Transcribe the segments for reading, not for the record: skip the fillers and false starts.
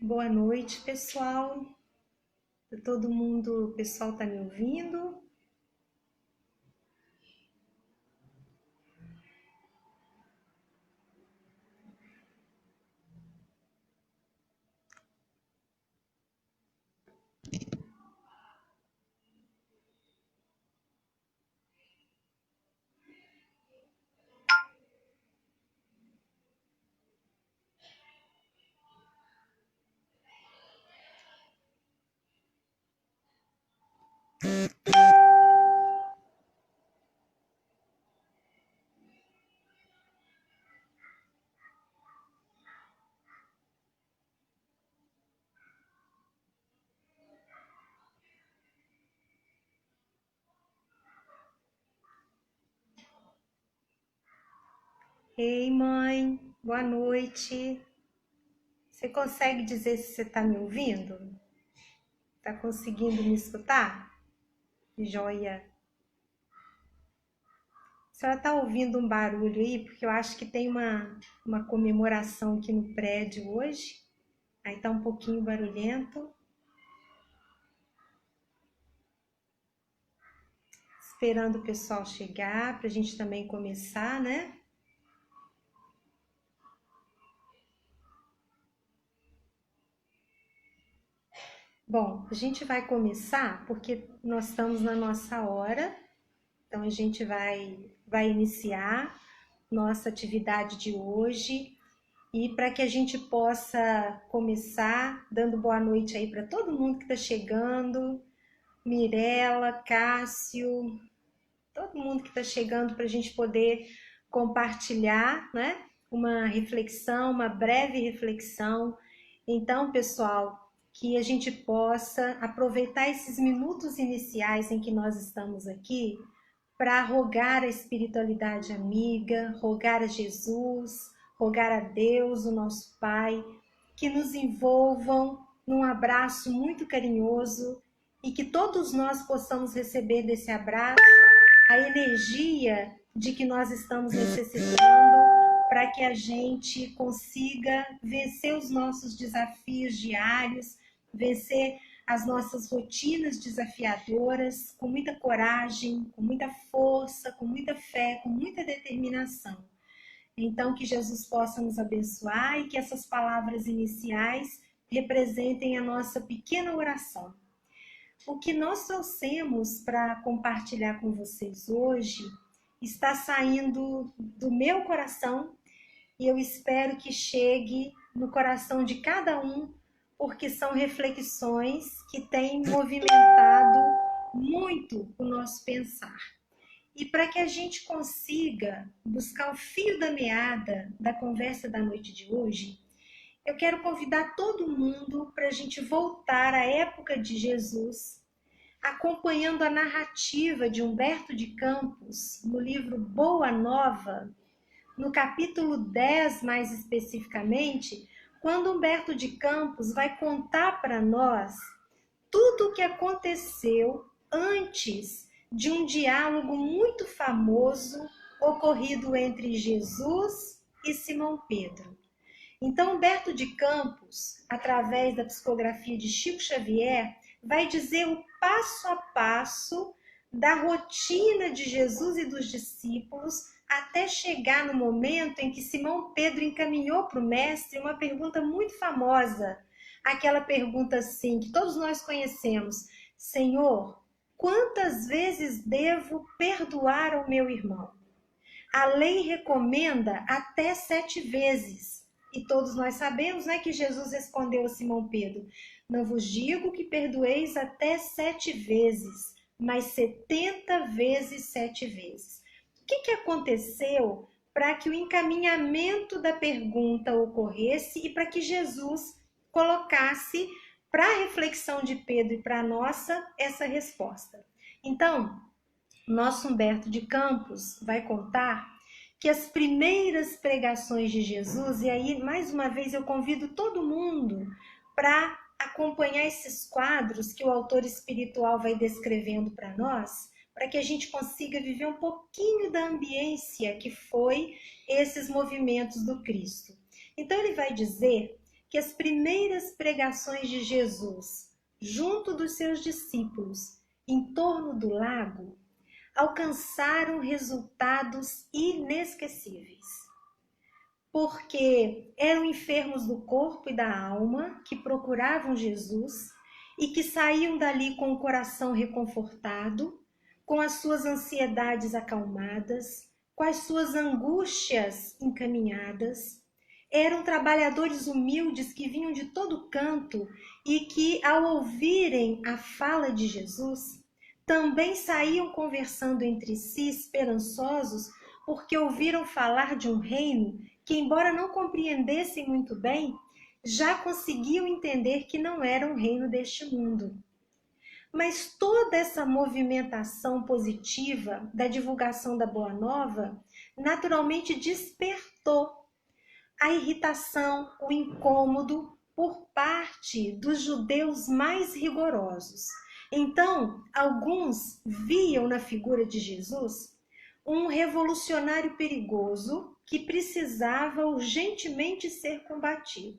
Boa noite, pessoal. Todo mundo, o pessoal tá me ouvindo? Ei, mãe, boa noite. Você consegue dizer se você tá me ouvindo? Tá conseguindo me escutar? Joia. A senhora tá ouvindo um barulho aí? Porque eu acho que tem uma comemoração aqui no prédio hoje. Aí tá um pouquinho barulhento. Esperando o pessoal chegar pra gente também começar, né? Bom, a gente vai começar porque nós estamos na nossa hora, então a gente vai iniciar nossa atividade de hoje e para que a gente possa começar dando boa noite aí para todo mundo que está chegando, Mirela, Cássio, todo mundo que está chegando para a gente poder compartilhar, né? Uma reflexão, uma breve reflexão. Então, pessoal, que a gente possa aproveitar esses minutos iniciais em que nós estamos aqui para rogar a espiritualidade amiga, rogar a Jesus, rogar a Deus, o nosso Pai, que nos envolvam num abraço muito carinhoso e que todos nós possamos receber desse abraço a energia de que nós estamos necessitando para que a gente consiga vencer os nossos desafios diários, vencer as nossas rotinas desafiadoras com muita coragem, com muita força, com muita fé, com muita determinação. Então, que Jesus possa nos abençoar e que essas palavras iniciais representem a nossa pequena oração. O que nós trouxemos para compartilhar com vocês hoje está saindo do meu coração e eu espero que chegue no coração de cada um, porque são reflexões que têm movimentado muito o nosso pensar. E para que a gente consiga buscar o fio da meada da conversa da noite de hoje, eu quero convidar todo mundo para a gente voltar à época de Jesus, acompanhando a narrativa de Humberto de Campos no livro Boa Nova, no capítulo 10 mais especificamente, quando Humberto de Campos vai contar para nós tudo o que aconteceu antes de um diálogo muito famoso ocorrido entre Jesus e Simão Pedro. Então, Humberto de Campos, através da psicografia de Chico Xavier, vai dizer o passo a passo da rotina de Jesus e dos discípulos até chegar no momento em que Simão Pedro encaminhou para o mestre uma pergunta muito famosa, aquela pergunta assim, que todos nós conhecemos: Senhor, quantas vezes devo perdoar ao meu irmão? A lei recomenda até 7 vezes. E todos nós sabemos, né, que Jesus respondeu a Simão Pedro: não vos digo que perdoeis até 7 vezes, mas 70 vezes 7 vezes. O que aconteceu para que o encaminhamento da pergunta ocorresse e para que Jesus colocasse para a reflexão de Pedro e para a nossa essa resposta? Então, nosso Humberto de Campos vai contar que as primeiras pregações de Jesus, e aí mais uma vez eu convido todo mundo para acompanhar esses quadros que o autor espiritual vai descrevendo para nós, para que a gente consiga viver um pouquinho da ambiência que foi esses movimentos do Cristo. Então ele vai dizer que as primeiras pregações de Jesus, junto dos seus discípulos, em torno do lago, alcançaram resultados inesquecíveis. Porque eram enfermos do corpo e da alma que procuravam Jesus e que saíam dali com o coração reconfortado, com as suas ansiedades acalmadas, com as suas angústias encaminhadas. Eram trabalhadores humildes que vinham de todo canto e que, ao ouvirem a fala de Jesus, também saíam conversando entre si, esperançosos, porque ouviram falar de um reino que, embora não compreendessem muito bem, já conseguiam entender que não era um reino deste mundo. Mas toda essa movimentação positiva da divulgação da Boa Nova naturalmente despertou a irritação, o incômodo por parte dos judeus mais rigorosos. Então, alguns viam na figura de Jesus um revolucionário perigoso que precisava urgentemente ser combatido.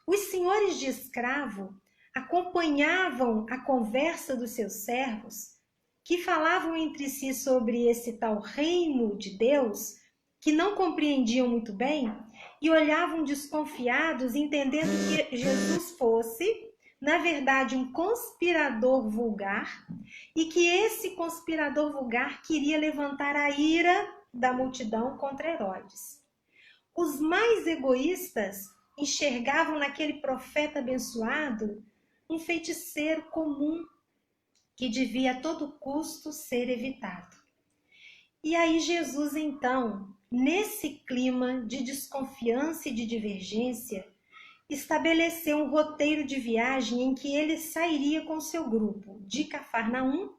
Os senhores de escravo acompanhavam a conversa dos seus servos, que falavam entre si sobre esse tal reino de Deus, que não compreendiam muito bem, e olhavam desconfiados, entendendo que Jesus fosse, na verdade, um conspirador vulgar, e que esse conspirador vulgar queria levantar a ira da multidão contra Herodes. Os mais egoístas enxergavam naquele profeta abençoado um feiticeiro comum que devia a todo custo ser evitado. E aí Jesus, então, nesse clima de desconfiança e de divergência, estabeleceu um roteiro de viagem em que ele sairia com seu grupo de Cafarnaum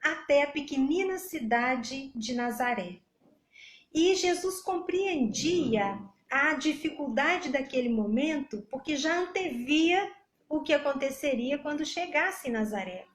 até a pequenina cidade de Nazaré. E Jesus compreendia a dificuldade daquele momento, porque já antevia o que aconteceria quando chegasse em Nazaré.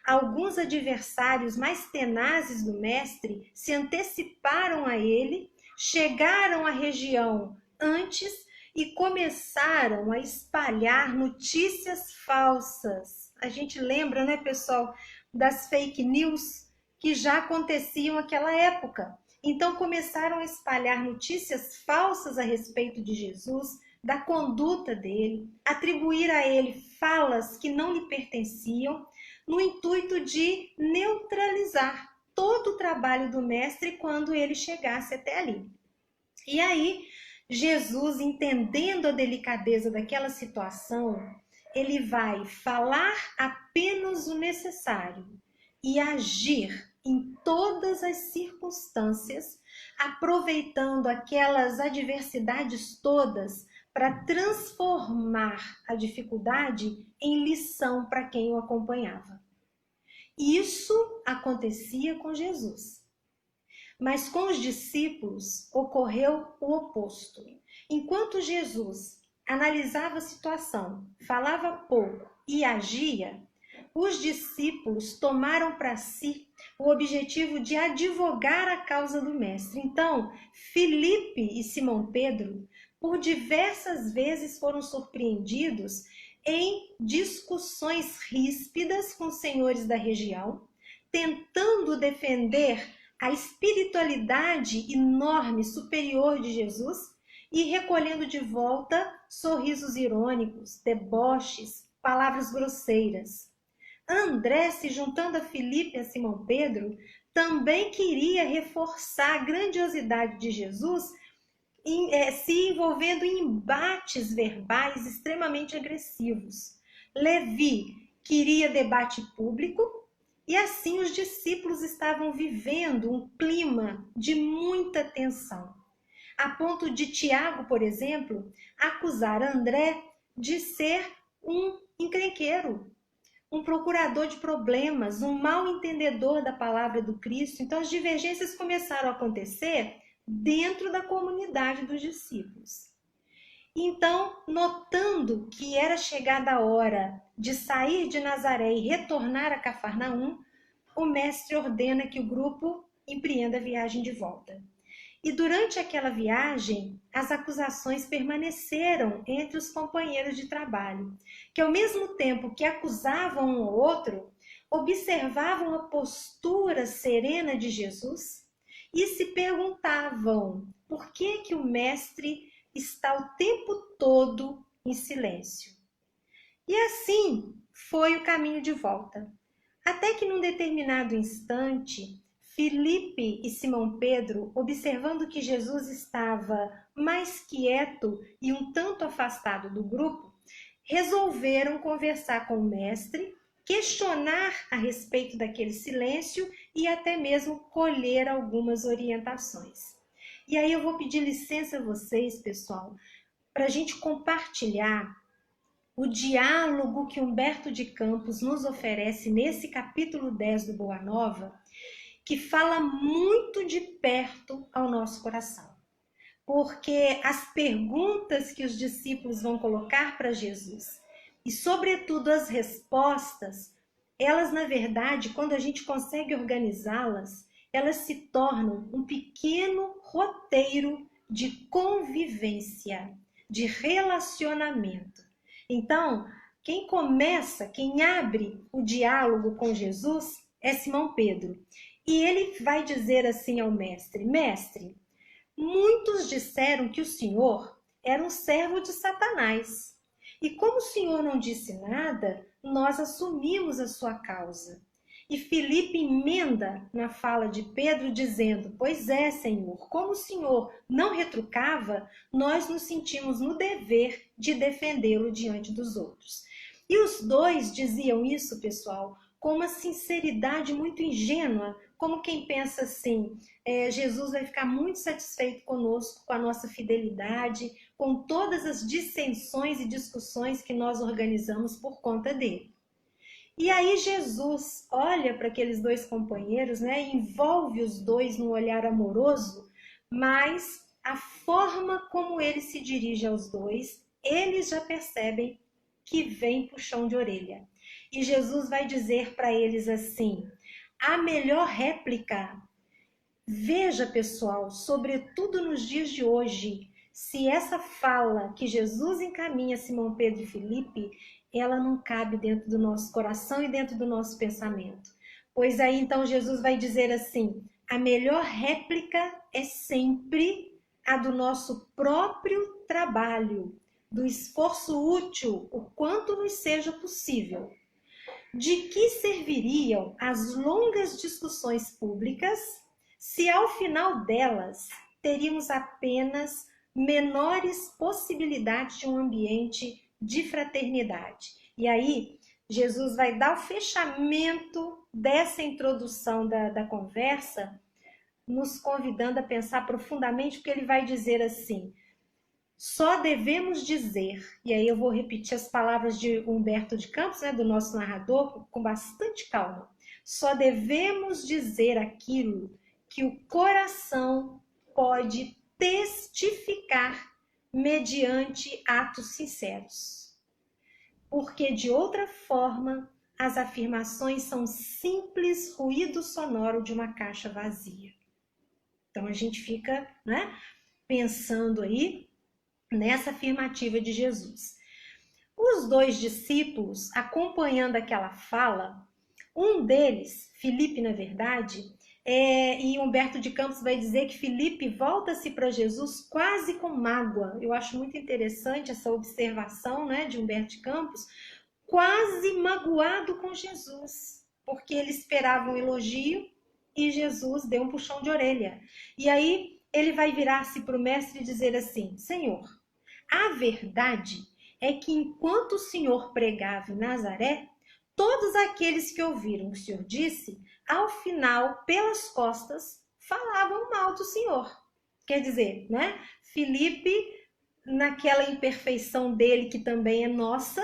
Alguns adversários mais tenazes do mestre se anteciparam a ele, chegaram à região antes e começaram a espalhar notícias falsas. A gente lembra, né, pessoal, das fake news que já aconteciam naquela época. Então começaram a espalhar notícias falsas a respeito de Jesus, da conduta dele, atribuir a ele falas que não lhe pertenciam, no intuito de neutralizar todo o trabalho do mestre quando ele chegasse até ali. E aí, Jesus, entendendo a delicadeza daquela situação, ele vai falar apenas o necessário e agir em todas as circunstâncias, aproveitando aquelas adversidades todas para transformar a dificuldade em lição para quem o acompanhava. Isso acontecia com Jesus. Mas com os discípulos ocorreu o oposto. Enquanto Jesus analisava a situação, falava pouco e agia, os discípulos tomaram para si o objetivo de advogar a causa do mestre. Então, Filipe e Simão Pedro, por diversas vezes, foram surpreendidos em discussões ríspidas com os senhores da região, tentando defender a espiritualidade enorme, superior de Jesus e recolhendo de volta sorrisos irônicos, deboches, palavras grosseiras. André, se juntando a Filipe e a Simão Pedro, também queria reforçar a grandiosidade de Jesus, se envolvendo em embates verbais extremamente agressivos. Levi queria debate público e assim os discípulos estavam vivendo um clima de muita tensão, a ponto de Tiago, por exemplo, acusar André de ser um encrenqueiro, um procurador de problemas, um mal entendedor da palavra do Cristo. Então as divergências começaram a acontecer dentro da comunidade dos discípulos. Então, notando que era chegada a hora de sair de Nazaré e retornar a Cafarnaum, o mestre ordena que o grupo empreenda a viagem de volta. E durante aquela viagem, as acusações permaneceram entre os companheiros de trabalho, que ao mesmo tempo que acusavam um ao outro, observavam a postura serena de Jesus e se perguntavam por que o mestre está o tempo todo em silêncio. E assim foi o caminho de volta. Até que num determinado instante, Filipe e Simão Pedro, observando que Jesus estava mais quieto e um tanto afastado do grupo, resolveram conversar com o mestre, questionar a respeito daquele silêncio e até mesmo colher algumas orientações. E aí eu vou pedir licença a vocês, pessoal, para a gente compartilhar o diálogo que Humberto de Campos nos oferece nesse capítulo 10 do Boa Nova, que fala muito de perto ao nosso coração. Porque as perguntas que os discípulos vão colocar para Jesus e, sobretudo, as respostas, elas, na verdade, quando a gente consegue organizá-las, elas se tornam um pequeno roteiro de convivência, de relacionamento. Então, quem começa, quem abre o diálogo com Jesus é Simão Pedro. E ele vai dizer assim ao mestre: Mestre, muitos disseram que o Senhor era um servo de Satanás. E como o Senhor não disse nada, nós assumimos a sua causa. E Filipe emenda na fala de Pedro, dizendo: Pois é, Senhor, como o Senhor não retrucava, nós nos sentimos no dever de defendê-lo diante dos outros. E os dois diziam isso, pessoal, com uma sinceridade muito ingênua, como quem pensa assim: Jesus vai ficar muito satisfeito conosco, com a nossa fidelidade, com todas as dissensões e discussões que nós organizamos por conta dele. E aí Jesus olha para aqueles dois companheiros, né, e envolve os dois num olhar amoroso, mas a forma como ele se dirige aos dois, eles já percebem que vem puxão de orelha. E Jesus vai dizer para eles assim: a melhor réplica, veja, pessoal, sobretudo nos dias de hoje, se essa fala que Jesus encaminha a Simão Pedro e Filipe, ela não cabe dentro do nosso coração e dentro do nosso pensamento. Pois aí então Jesus vai dizer assim: a melhor réplica é sempre a do nosso próprio trabalho, do esforço útil, o quanto nos seja possível. De que serviriam as longas discussões públicas se ao final delas teríamos apenas menores possibilidades de um ambiente de fraternidade? E aí, Jesus vai dar o fechamento dessa introdução da conversa, nos convidando a pensar profundamente, porque ele vai dizer assim: só devemos dizer, e aí eu vou repetir as palavras de Humberto de Campos, né, do nosso narrador, com bastante calma. Só devemos dizer aquilo que o coração pode testificar mediante atos sinceros. Porque, de outra forma, as afirmações são simples ruído sonoro de uma caixa vazia. Então, a gente fica, né, pensando aí nessa afirmativa de Jesus. Os dois discípulos, acompanhando aquela fala, um deles, Filipe, na verdade, e Humberto de Campos vai dizer que Filipe volta-se para Jesus quase com mágoa. Eu acho muito interessante essa observação, né, de Humberto de Campos, quase magoado com Jesus, porque ele esperava um elogio e Jesus deu um puxão de orelha. E aí ele vai virar-se para o mestre e dizer assim: Senhor, a verdade é que enquanto o Senhor pregava em Nazaré, todos aqueles que ouviram o Senhor disse, ao final, pelas costas, falavam mal do Senhor. Quer dizer, né? Filipe, naquela imperfeição dele, que também é nossa,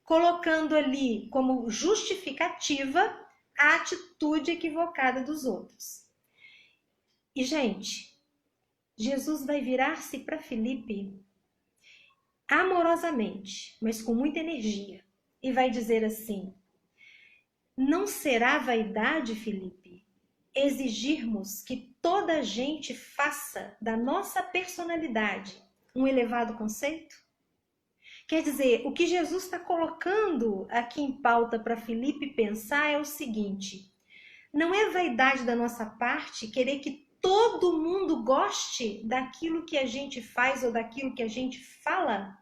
colocando ali como justificativa a atitude equivocada dos outros. E, gente, Jesus vai virar-se para Filipe amorosamente, mas com muita energia, e vai dizer assim: não será vaidade, Filipe, exigirmos que toda a gente faça da nossa personalidade um elevado conceito? Quer dizer, o que Jesus está colocando aqui em pauta para Filipe pensar é o seguinte: não é vaidade da nossa parte querer que todo mundo goste daquilo que a gente faz ou daquilo que a gente fala?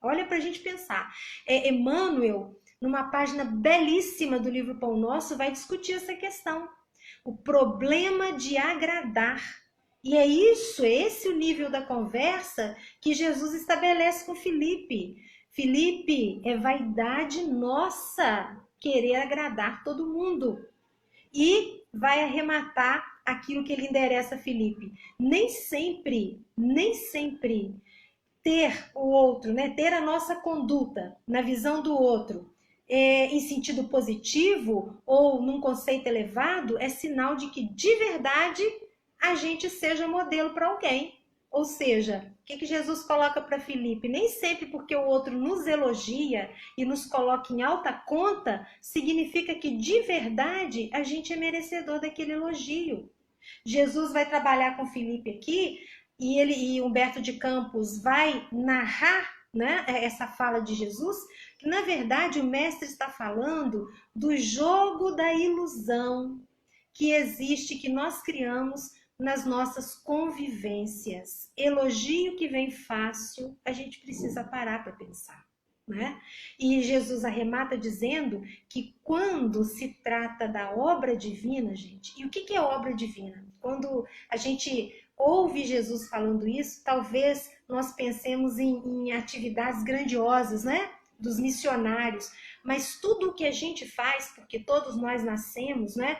Olha para a gente pensar. Emmanuel, numa página belíssima do livro Pão Nosso, vai discutir essa questão. O problema de agradar. E é esse o nível da conversa que Jesus estabelece com Filipe. Filipe, é vaidade nossa querer agradar todo mundo. E vai arrematar aquilo que ele endereça a Filipe. Nem sempre ter o outro, né? Ter a nossa conduta na visão do outro em sentido positivo ou num conceito elevado é sinal de que de verdade a gente seja modelo para alguém. Ou seja, o que Jesus coloca para Filipe? Nem sempre porque o outro nos elogia e nos coloca em alta conta, significa que de verdade a gente é merecedor daquele elogio. Jesus vai trabalhar com Filipe aqui e Humberto de Campos vai narrar, né, essa fala de Jesus, que na verdade o mestre está falando do jogo da ilusão que existe, que nós criamos nas nossas convivências. Elogio que vem fácil, a gente precisa parar para pensar. Né? E Jesus arremata dizendo que quando se trata da obra divina, gente, e o que é obra divina? Quando a gente ouve Jesus falando isso, talvez nós pensemos em atividades grandiosas, né? Dos missionários, mas tudo o que a gente faz, porque todos nós nascemos, né?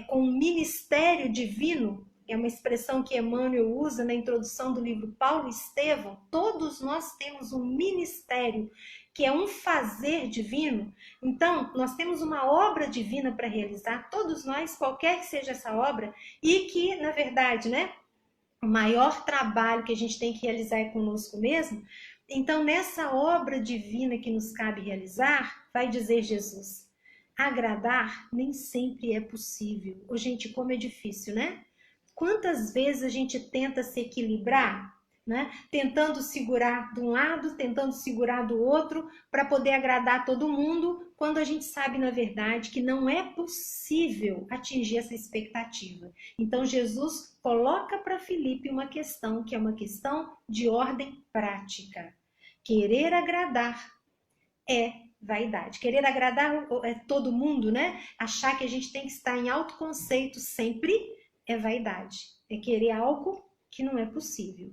Com um ministério divino, é uma expressão que Emmanuel usa na introdução do livro Paulo e Estevão, todos nós temos um ministério, que é um fazer divino. Então, nós temos uma obra divina para realizar, todos nós, qualquer que seja essa obra, e que, na verdade, né, o maior trabalho que a gente tem que realizar é conosco mesmo. Então, nessa obra divina que nos cabe realizar, vai dizer Jesus, agradar nem sempre é possível. Ô, gente, como é difícil, né? Quantas vezes a gente tenta se equilibrar, né? Tentando segurar de um lado, tentando segurar do outro, para poder agradar todo mundo, quando a gente sabe, na verdade, que não é possível atingir essa expectativa. Então, Jesus coloca para Filipe uma questão, que é uma questão de ordem prática. Querer agradar é vaidade. Querer agradar todo mundo, né? Achar que a gente tem que estar em autoconceito sempre é vaidade. É querer algo que não é possível.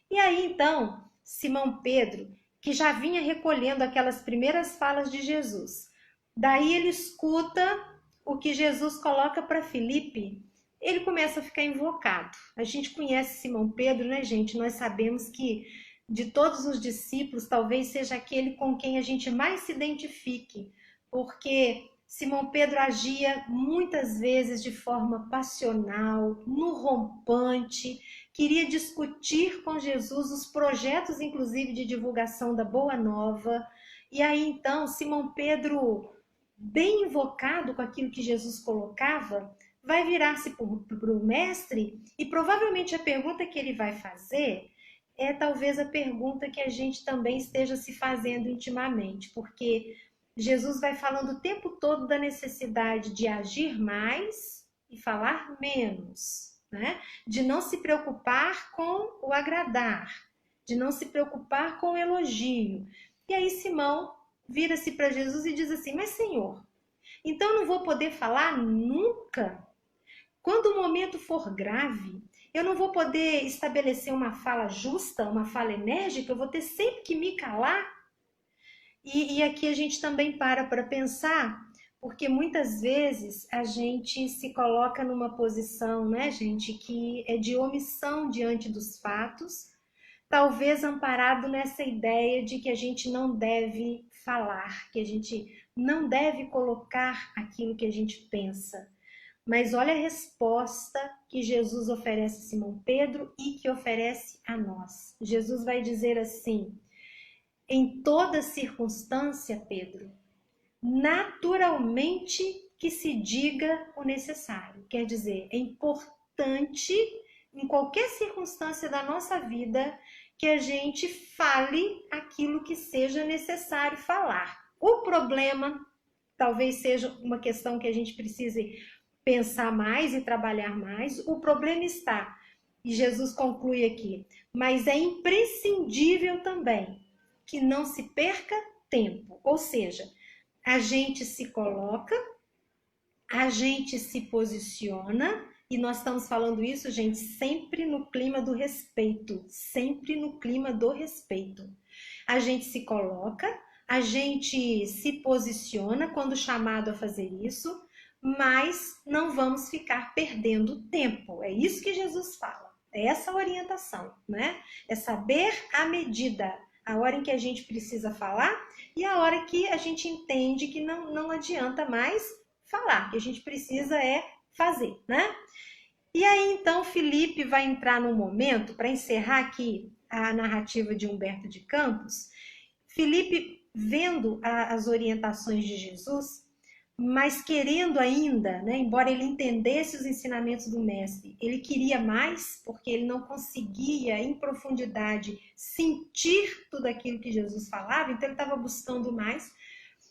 E aí, então, Simão Pedro, que já vinha recolhendo aquelas primeiras falas de Jesus, daí ele escuta o que Jesus coloca para Filipe, ele começa a ficar invocado. A gente conhece Simão Pedro, né, gente? Nós sabemos que de todos os discípulos, talvez seja aquele com quem a gente mais se identifique, porque Simão Pedro agia muitas vezes de forma passional, no rompante, queria discutir com Jesus os projetos, inclusive, de divulgação da Boa Nova. E aí, então, Simão Pedro, bem invocado com aquilo que Jesus colocava, vai virar-se para o mestre e provavelmente a pergunta que ele vai fazer é talvez a pergunta que a gente também esteja se fazendo intimamente, porque Jesus vai falando o tempo todo da necessidade de agir mais e falar menos, né? De não se preocupar com o agradar, de não se preocupar com o elogio. E aí Simão vira-se para Jesus e diz assim, mas Senhor, então eu não vou poder falar nunca? Quando o momento for grave, eu não vou poder estabelecer uma fala justa, uma fala enérgica, eu vou ter sempre que me calar? E aqui a gente também para pensar, porque muitas vezes a gente se coloca numa posição, né, gente, que é de omissão diante dos fatos, talvez amparado nessa ideia de que a gente não deve falar, que a gente não deve colocar aquilo que a gente pensa. Mas olha a resposta que Jesus oferece a Simão Pedro e que oferece a nós. Jesus vai dizer assim, em toda circunstância, Pedro, naturalmente que se diga o necessário. Quer dizer, é importante importante, em qualquer circunstância da nossa vida, que a gente fale aquilo que seja necessário falar. O problema talvez seja uma questão que a gente precise pensar mais e trabalhar mais. O problema está, e Jesus conclui aqui, mas é imprescindível também que não se perca tempo. Ou seja, a gente se coloca, a gente se posiciona, e nós estamos falando isso, gente, sempre no clima do respeito, sempre no clima do respeito. A gente se coloca, a gente se posiciona quando chamado a fazer isso, mas não vamos ficar perdendo tempo. É isso que Jesus fala, é essa orientação, né? É saber a medida, a hora em que a gente precisa falar e a hora que a gente entende que não adianta mais falar, que a gente precisa fazer, né? E aí, então, Felipe vai entrar num momento, para encerrar aqui a narrativa de Humberto de Campos, Felipe, vendo as orientações de Jesus, mas querendo ainda, né, embora ele entendesse os ensinamentos do mestre, ele queria mais, porque ele não conseguia, em profundidade, sentir tudo aquilo que Jesus falava, então ele estava buscando mais.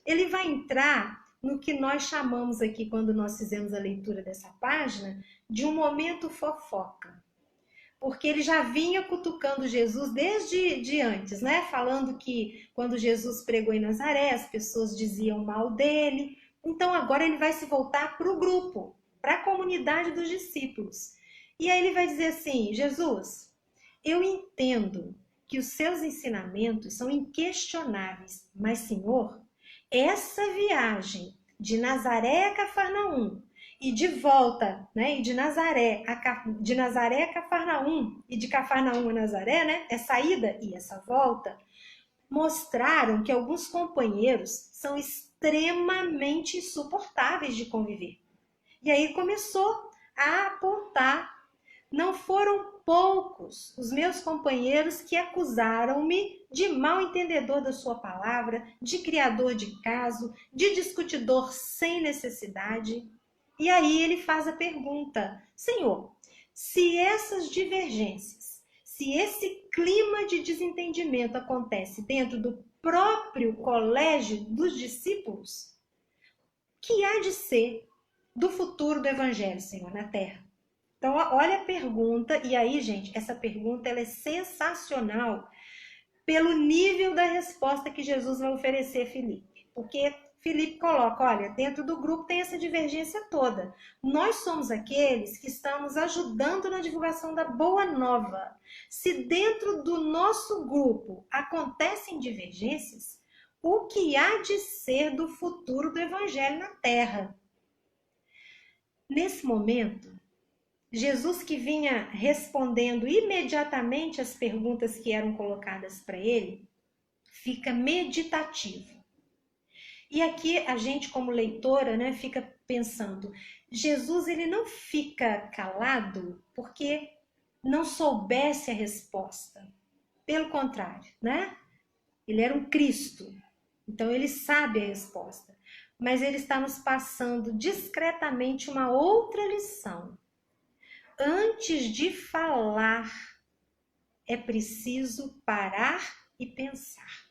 Ele vai entrar no que nós chamamos aqui, quando nós fizemos a leitura dessa página, de um momento fofoca. Porque ele já vinha cutucando Jesus desde antes, né? Falando que quando Jesus pregou em Nazaré, as pessoas diziam mal dele. Então agora ele vai se voltar para o grupo, para a comunidade dos discípulos. E aí ele vai dizer assim: Jesus, eu entendo que os seus ensinamentos são inquestionáveis, mas Senhor, essa viagem de Nazaré a Cafarnaum e de volta, né? E de Nazaré a Cafarnaum e de Cafarnaum a Nazaré, né? Essa ida e essa volta mostraram que alguns companheiros são extremamente insuportáveis de conviver. E aí começou a apontar. Não foram poucos os meus companheiros que acusaram-me de mal entendedor da sua palavra, de criador de caso, de discutidor sem necessidade. E aí ele faz a pergunta: Senhor, se essas divergências, se esse clima de desentendimento acontece dentro do próprio colégio dos discípulos, que há de ser do futuro do evangelho, Senhor, na terra? Então, olha a pergunta, e aí, gente, essa pergunta ela é sensacional pelo nível da resposta que Jesus vai oferecer a Felipe. Porque Felipe coloca, olha, dentro do grupo tem essa divergência toda. Nós somos aqueles que estamos ajudando na divulgação da boa nova. Se dentro do nosso grupo acontecem divergências, o que há de ser do futuro do evangelho na terra? Nesse momento, Jesus, que vinha respondendo imediatamente as perguntas que eram colocadas para ele, fica meditativo. E aqui a gente, como leitora, né, fica pensando, Jesus ele não fica calado porque não soubesse a resposta. Pelo contrário, né? Ele era um Cristo, então ele sabe a resposta. Mas ele está nos passando discretamente uma outra lição. Antes de falar, é preciso parar e pensar.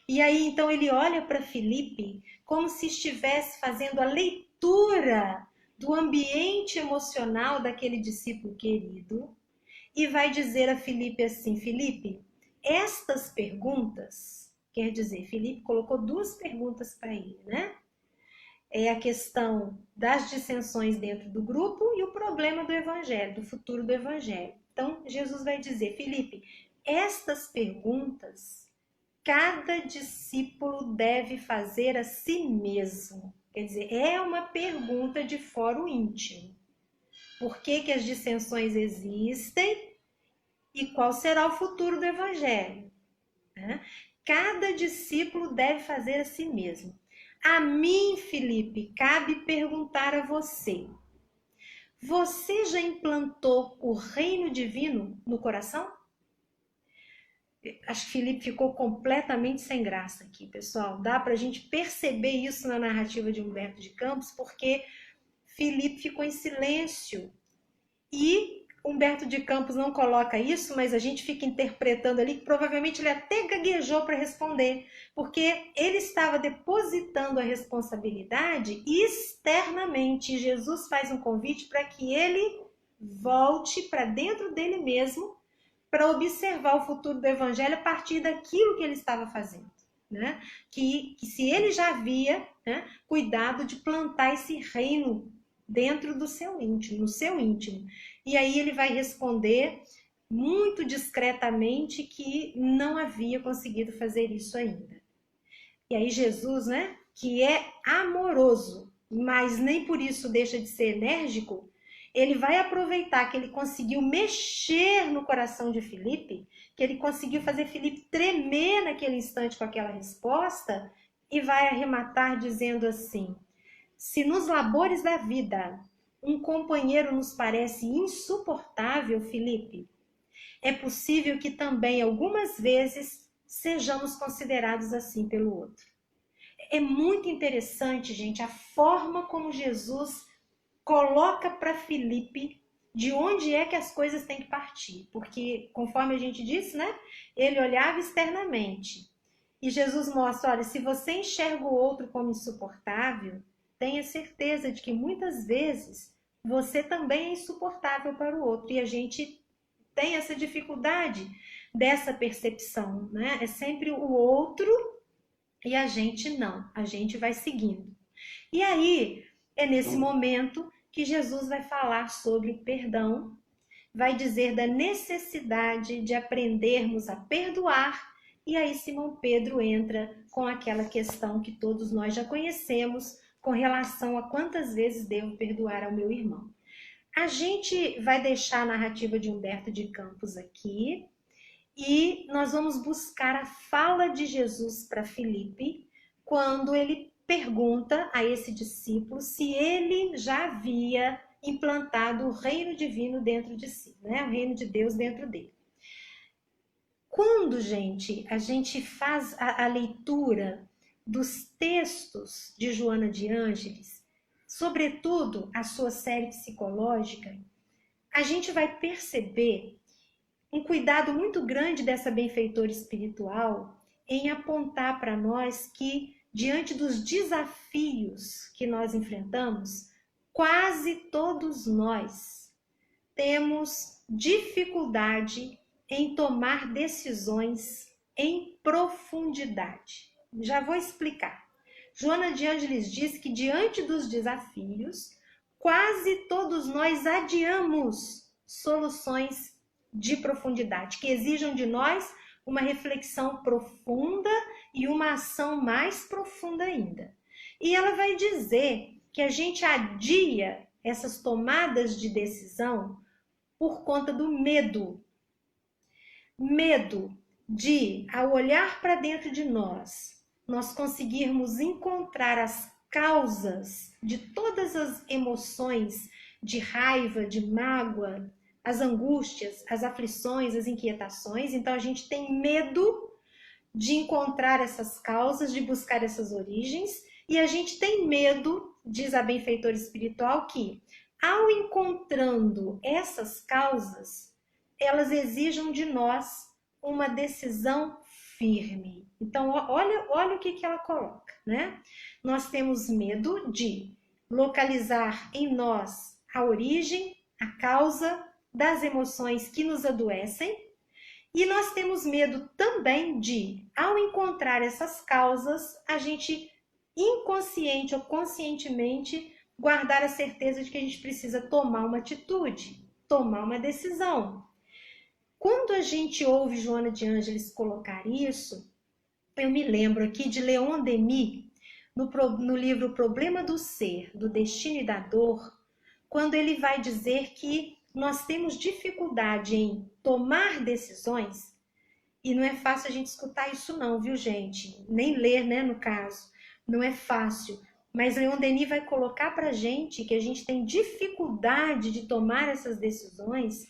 E aí, então, ele olha para Felipe como se estivesse fazendo a leitura do ambiente emocional daquele discípulo querido e vai dizer a Felipe assim: Felipe, estas perguntas, quer dizer, Felipe colocou duas perguntas para ele, né? É a questão das dissensões dentro do grupo e o problema do evangelho, do futuro do evangelho. Então, Jesus vai dizer, Felipe, estas perguntas, cada discípulo deve fazer a si mesmo. Quer dizer, é uma pergunta de foro íntimo. Por que as dissensões existem e qual será o futuro do evangelho? Cada discípulo deve fazer a si mesmo. A mim, Felipe, cabe perguntar a você: você já implantou o reino divino no coração? Acho que Felipe ficou completamente sem graça aqui, pessoal. Dá para a gente perceber isso na narrativa de Humberto de Campos, porque Felipe ficou em silêncio. E Humberto de Campos não coloca isso, mas a gente fica interpretando ali que provavelmente ele até gaguejou para responder, porque ele estava depositando a responsabilidade externamente. Jesus faz um convite para que ele volte para dentro dele mesmo para observar o futuro do evangelho a partir daquilo que ele estava fazendo. Né? Que se ele já havia, né, cuidado de plantar esse reino dentro do seu íntimo, no seu íntimo. E aí ele vai responder muito discretamente que não havia conseguido fazer isso ainda. E aí Jesus, né, que é amoroso, mas nem por isso deixa de ser enérgico, ele vai aproveitar que ele conseguiu mexer no coração de Filipe, que ele conseguiu fazer Filipe tremer naquele instante com aquela resposta, e vai arrematar dizendo assim: se nos labores da vida um companheiro nos parece insuportável, Filipe, é possível que também algumas vezes sejamos considerados assim pelo outro. É muito interessante, gente, a forma como Jesus coloca para Filipe de onde é que as coisas têm que partir. Porque, conforme a gente disse, né? Ele olhava externamente. E Jesus mostra, olha, se você enxerga o outro como insuportável, tenha certeza de que muitas vezes você também é insuportável para o outro. E a gente tem essa dificuldade dessa percepção, né? É sempre o outro e a gente não. A gente vai seguindo. E aí, é nesse momento que Jesus vai falar sobre perdão, vai dizer da necessidade de aprendermos a perdoar, e aí Simão Pedro entra com aquela questão que todos nós já conhecemos com relação a quantas vezes devo perdoar ao meu irmão. A gente vai deixar a narrativa de Humberto de Campos aqui e nós vamos buscar a fala de Jesus para Filipe quando ele pergunta a esse discípulo se ele já havia implantado o reino divino dentro de si, né? O reino de Deus dentro dele. Quando, gente, a gente faz a leitura dos textos de Joana de Ângeles, sobretudo a sua série psicológica, a gente vai perceber um cuidado muito grande dessa benfeitora espiritual em apontar para nós que, diante dos desafios que nós enfrentamos, quase todos nós temos dificuldade em tomar decisões em profundidade. Já vou explicar. Joana de Ângeles diz que, diante dos desafios, quase todos nós adiamos soluções de profundidade, que exijam de nós uma reflexão profunda e uma ação mais profunda ainda. E ela vai dizer que a gente adia essas tomadas de decisão por conta do medo. Medo de, ao olhar para dentro de nós conseguirmos encontrar as causas de todas as emoções de raiva, de mágoa, as angústias, as aflições, as inquietações. Então a gente tem medo de encontrar essas causas, de buscar essas origens, e a gente tem medo, diz a benfeitora espiritual, que ao encontrando essas causas, elas exijam de nós uma decisão firme. Então olha o que ela coloca, né? Nós temos medo de localizar em nós a origem, a causa das emoções que nos adoecem, e nós temos medo também de, ao encontrar essas causas, a gente inconsciente ou conscientemente guardar a certeza de que a gente precisa tomar uma atitude, tomar uma decisão. Quando a gente ouve Joana de Ângeles colocar isso, eu me lembro aqui de Leon Denis, no livro O Problema do Ser, do Destino e da Dor, quando ele vai dizer que nós temos dificuldade em tomar decisões, e não é fácil a gente escutar isso não, viu, gente? Nem ler, né, no caso. Não é fácil. Mas Leon Denis vai colocar pra gente que a gente tem dificuldade de tomar essas decisões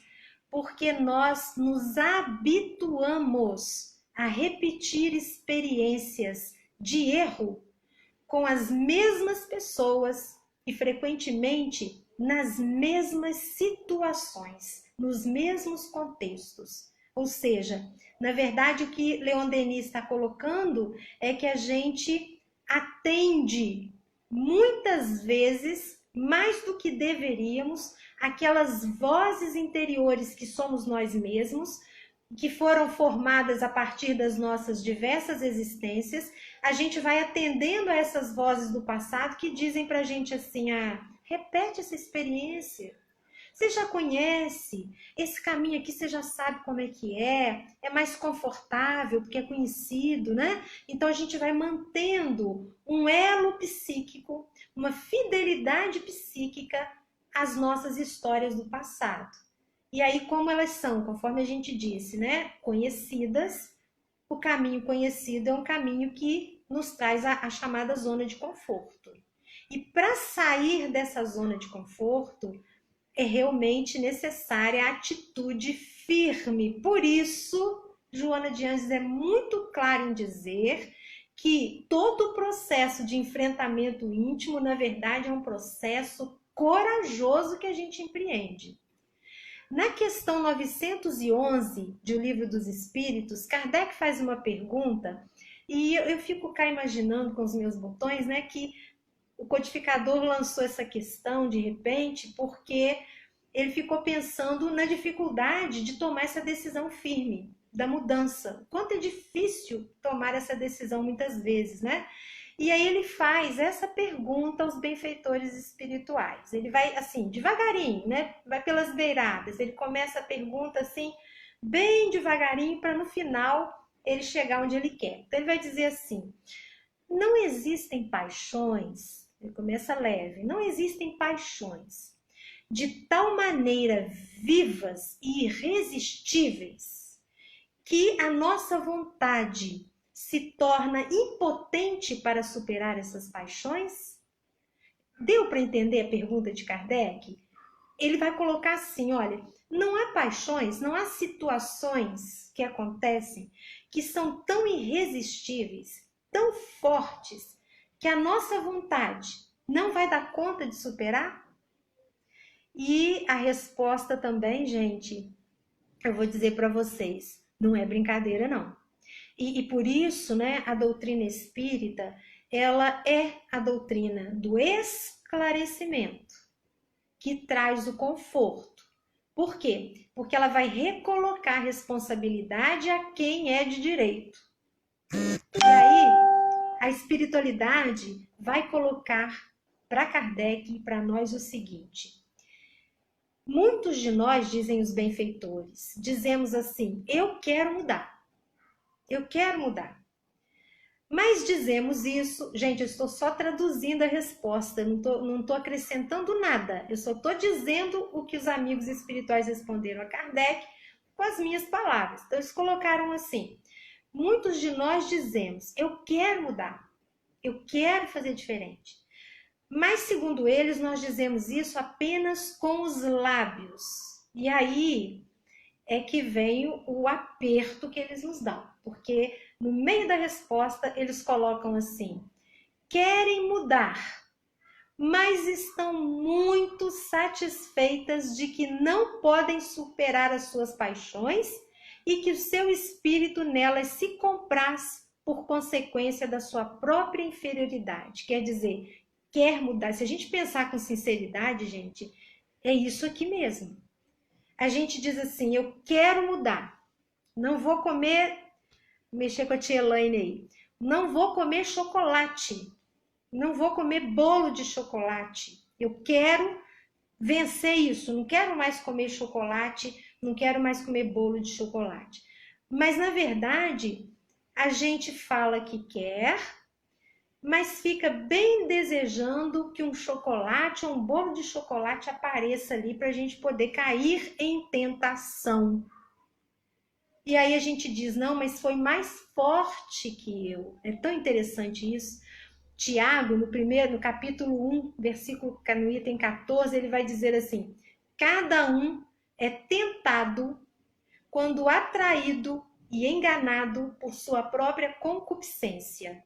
porque nós nos habituamos a repetir experiências de erro com as mesmas pessoas e frequentemente nas mesmas situações, nos mesmos contextos. Ou seja, na verdade, o que Leon Denis está colocando é que a gente atende muitas vezes, mais do que deveríamos, aquelas vozes interiores que somos nós mesmos, que foram formadas a partir das nossas diversas existências. A gente vai atendendo a essas vozes do passado que dizem pra gente assim, repete essa experiência. Você já conhece esse caminho aqui, você já sabe como é mais confortável, porque é conhecido, né? Então a gente vai mantendo um elo psíquico, uma fidelidade psíquica às nossas histórias do passado. E aí, como elas são, conforme a gente disse, né? Conhecidas, o caminho conhecido é um caminho que nos traz a chamada zona de conforto. E para sair dessa zona de conforto, é realmente necessária a atitude firme. Por isso, Joana de Ângeles é muito clara em dizer que todo o processo de enfrentamento íntimo, na verdade, é um processo corajoso que a gente empreende. Na questão 911 de O Livro dos Espíritos, Kardec faz uma pergunta e eu fico cá imaginando com os meus botões, né, que o codificador lançou essa questão de repente porque ele ficou pensando na dificuldade de tomar essa decisão firme, da mudança. Quanto é difícil tomar essa decisão muitas vezes, né? E aí ele faz essa pergunta aos benfeitores espirituais. Ele vai assim, devagarinho, né? Vai pelas beiradas. Ele começa a pergunta assim, bem devagarinho, para no final ele chegar onde ele quer. Então ele vai dizer assim, não existem paixões, ele começa leve, não existem paixões de tal maneira vivas e irresistíveis que a nossa vontade se torna impotente para superar essas paixões? Deu para entender a pergunta de Kardec? Ele vai colocar assim, olha, não há paixões, não há situações que acontecem que são tão irresistíveis, tão fortes, que a nossa vontade não vai dar conta de superar? E a resposta também, gente, eu vou dizer para vocês, não é brincadeira não. E por isso, né, a doutrina espírita, ela é a doutrina do esclarecimento, que traz o conforto. Por quê? Porque ela vai recolocar a responsabilidade a quem é de direito. E aí, a espiritualidade vai colocar para Kardec e para nós o seguinte. Muitos de nós, dizem os benfeitores, dizemos assim, eu quero mudar. Eu quero mudar. Mas dizemos isso, gente, eu estou só traduzindo a resposta, não tô acrescentando nada. Eu só estou dizendo o que os amigos espirituais responderam a Kardec com as minhas palavras. Então, eles colocaram assim, muitos de nós dizemos, eu quero mudar, eu quero fazer diferente. Mas, segundo eles, nós dizemos isso apenas com os lábios. E aí é que vem o aperto que eles nos dão. Porque no meio da resposta eles colocam assim, querem mudar, mas estão muito satisfeitas de que não podem superar as suas paixões e que o seu espírito nelas se compraz por consequência da sua própria inferioridade. Quer dizer, quer mudar. Se a gente pensar com sinceridade, gente, é isso aqui mesmo. A gente diz assim, eu quero mudar, não vou mexer com a tia Elaine aí, não vou comer chocolate, não vou comer bolo de chocolate, eu quero vencer isso, não quero mais comer chocolate, não quero mais comer bolo de chocolate. Mas, na verdade, a gente fala que quer, mas fica bem desejando que um chocolate ou um bolo de chocolate apareça ali para a gente poder cair em tentação. E aí a gente diz, não, mas foi mais forte que eu. É tão interessante isso. Tiago, no capítulo 1, versículo no item 14, ele vai dizer assim, cada um é tentado quando atraído e enganado por sua própria concupiscência.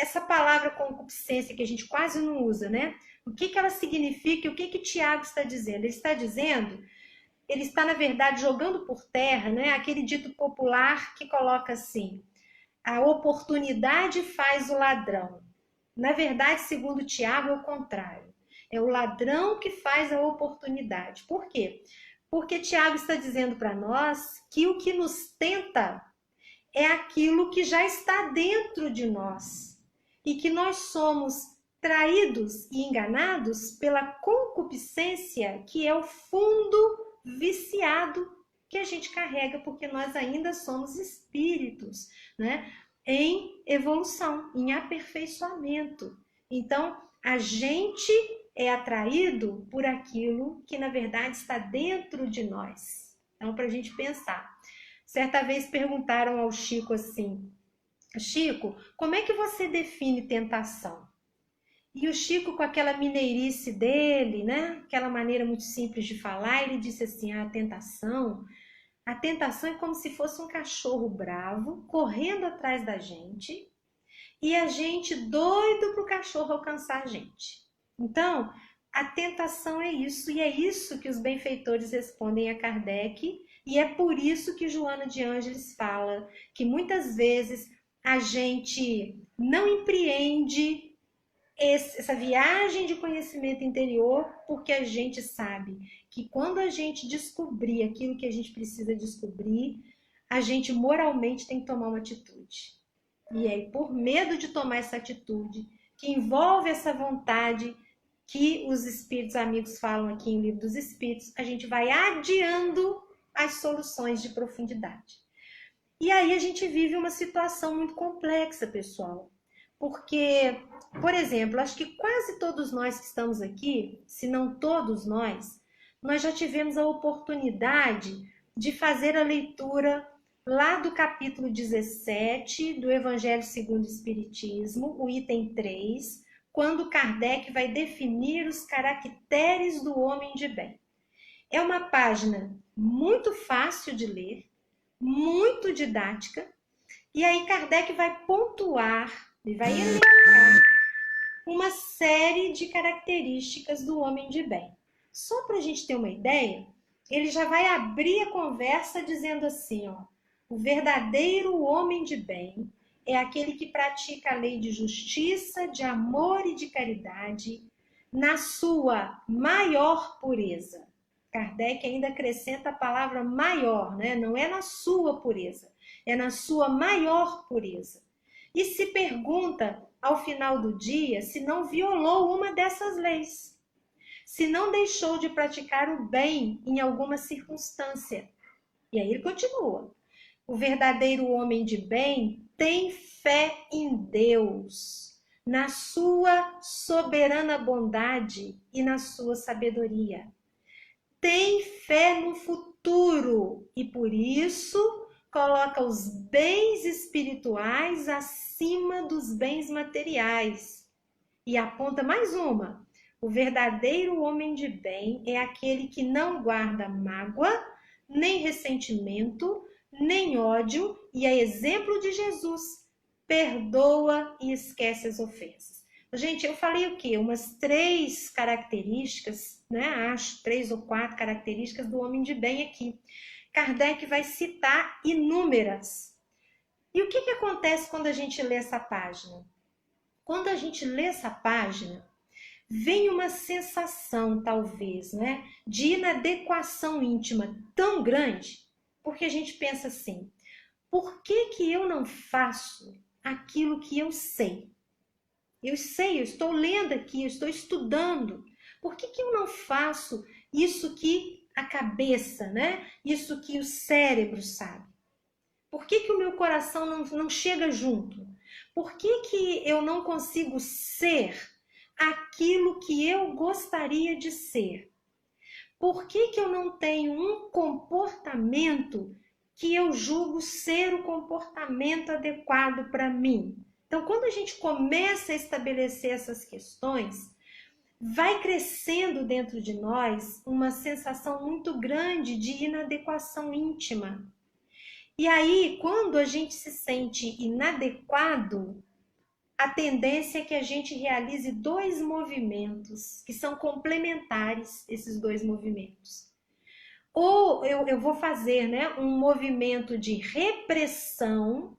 essa palavra concupiscência que a gente quase não usa, né? O que ela significa e o que Tiago está dizendo? Ele está dizendo, ele está, na verdade, jogando por terra, né? Aquele dito popular que coloca assim, a oportunidade faz o ladrão. Na verdade, segundo Tiago, é o contrário. É o ladrão que faz a oportunidade. Por quê? Porque Tiago está dizendo para nós que o que nos tenta é aquilo que já está dentro de nós e que nós somos traídos e enganados pela concupiscência, que é o fundo viciado que a gente carrega, porque nós ainda somos espíritos, né? Em evolução, em aperfeiçoamento. Então, a gente é atraído por aquilo que, na verdade, está dentro de nós. Então, para a gente pensar. Certa vez perguntaram ao Chico assim, Chico, como é que você define tentação? E o Chico, com aquela mineirice dele, né? Aquela maneira muito simples de falar, ele disse assim, a tentação é como se fosse um cachorro bravo correndo atrás da gente e a gente doido para o cachorro alcançar a gente. Então, a tentação é isso, e é isso que os benfeitores respondem a Kardec, e é por isso que Joana de Ângeles fala que muitas vezes a gente não empreende essa viagem de conhecimento interior, porque a gente sabe que quando a gente descobrir aquilo que a gente precisa descobrir, a gente moralmente tem que tomar uma atitude. E aí, por medo de tomar essa atitude, que envolve essa vontade que os espíritos amigos falam aqui em Livro dos Espíritos, a gente vai adiando as soluções de profundidade. E aí a gente vive uma situação muito complexa, pessoal. Porque, por exemplo, acho que quase todos nós que estamos aqui, se não todos nós já tivemos a oportunidade de fazer a leitura lá do capítulo 17 do Evangelho segundo o Espiritismo, o item 3, quando Kardec vai definir os caracteres do homem de bem. É uma página muito fácil de ler, muito didática, e aí Kardec vai pontuar e vai elencar uma série de características do homem de bem. Só para a gente ter uma ideia, ele já vai abrir a conversa dizendo assim, ó, o verdadeiro homem de bem é aquele que pratica a lei de justiça, de amor e de caridade na sua maior pureza. Kardec ainda acrescenta a palavra maior, né? Não é na sua pureza, é na sua maior pureza. E se pergunta, ao final do dia, se não violou uma dessas leis, se não deixou de praticar o bem em alguma circunstância. E aí ele continua. O verdadeiro homem de bem tem fé em Deus, na sua soberana bondade e na sua sabedoria. Tem fé no futuro e, por isso, coloca os bens espirituais acima dos bens materiais. E aponta mais uma. O verdadeiro homem de bem é aquele que não guarda mágoa, nem ressentimento, nem ódio, e a exemplo de Jesus, perdoa e esquece as ofensas. Gente, eu falei o quê? Umas 3 características, né? Acho 3 ou 4 características do homem de bem aqui. Kardec vai citar inúmeras. E o que acontece quando a gente lê essa página? Quando a gente lê essa página, vem uma sensação, talvez, né, de inadequação íntima tão grande, porque a gente pensa assim, por que eu não faço aquilo que eu sei? Eu sei, eu estou lendo aqui, eu estou estudando. Por que eu não faço isso que a cabeça, né? Isso que o cérebro sabe? Por que o meu coração não chega junto? Por que eu não consigo ser aquilo que eu gostaria de ser? Por que eu não tenho um comportamento que eu julgo ser o comportamento adequado para mim? Então, quando a gente começa a estabelecer essas questões, vai crescendo dentro de nós uma sensação muito grande de inadequação íntima. E aí, quando a gente se sente inadequado, a tendência é que a gente realize dois movimentos, que são complementares, esses dois movimentos. Ou eu vou fazer, né, um movimento de repressão,